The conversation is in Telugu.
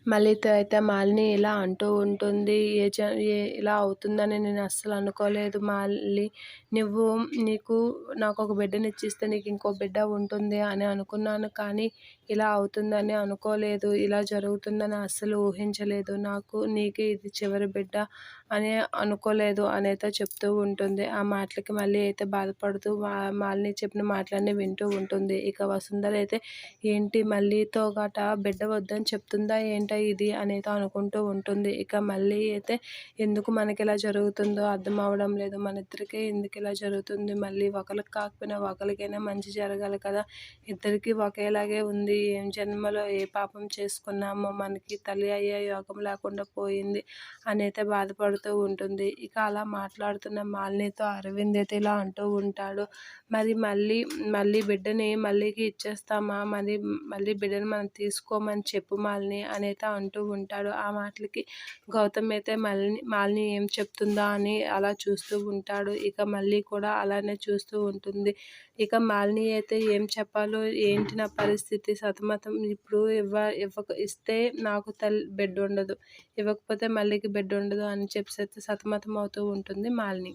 మళ్ళీతో అయితే మాలిని ఇలా అంటూ ఉంటుంది. ఇలా అవుతుందని నేను అస్సలు అనుకోలేదు మాలి. నువ్వు నీకు నాకొక బిడ్డనిచ్చిస్తే నీకు ఇంకో బిడ్డ ఉంటుంది అని అనుకున్నాను. కానీ ఇలా అవుతుందని అనుకోలేదు. ఇలా జరుగుతుందని అస్సలు ఊహించలేదు. నీకే ఇది చివరి బిడ్డ అని అనుకోలేదు అనైతే చెప్తూ ఉంటుంది. ఆ మాటలకి మళ్ళీ అయితే బాధపడుతూ మాలిని చెప్పిన మాటలన్నీ వింటూ ఉంటుంది. ఇక వసుంధర అయితే ఏంటి మళ్ళీతో బిడ్డ వద్దని చెప్తుందా ఏంటా ఇది అనేది అనుకుంటూ ఉంటుంది. ఇక మళ్ళీ అయితే ఎందుకు మనకిలా జరుగుతుందో అర్థం అవ్వడం లేదు. మన ఇద్దరికీ ఎందుకు ఇలా జరుగుతుంది? మళ్ళీ ఒకళ్ళకి కాకపోయినా ఒకళ్ళకైనా మంచి జరగాలి కదా! ఇద్దరికీ ఒకేలాగే ఉంది. ఏం జన్మలో ఏ పాపం చేసుకున్నామో మనకి తల్లి అయ్యే యోగం లేకుండా పోయింది అనైతే బాధపడుతూ ఉంటుంది. ఇక అలా మాట్లాడుతున్న మాలినితో అరవింద్ అయితే ఇలా అంటూ ఉంటాడు. మరి మళ్ళీ బిడ్డని మళ్ళీకి ఇచ్చేస్తామా? మళ్ళీ బిడ్డని మనం తీసుకోమని చెప్పు మాలిని అనైతే అంటూ ఉంటాడు. ఆ మాటలకి గౌతమ్ అయితే మాలిని ఏం చెప్తుందా అని అలా చూస్తూ ఉంటాడు. ఇక మళ్ళీ కూడా అలానే చూస్తూ ఉంటుంది. ఇక మాలిని అయితే ఏం చెప్పాలో ఏంటి నా పరిస్థితి సతమతం. ఇప్పుడు ఇస్తే నాకు బెడ్ ఉండదు, ఇవ్వకపోతే మళ్ళీకి బెడ్ ఉండదు అని చెప్పేసి అయితే సతమతం అవుతూ ఉంటుంది మాలిని.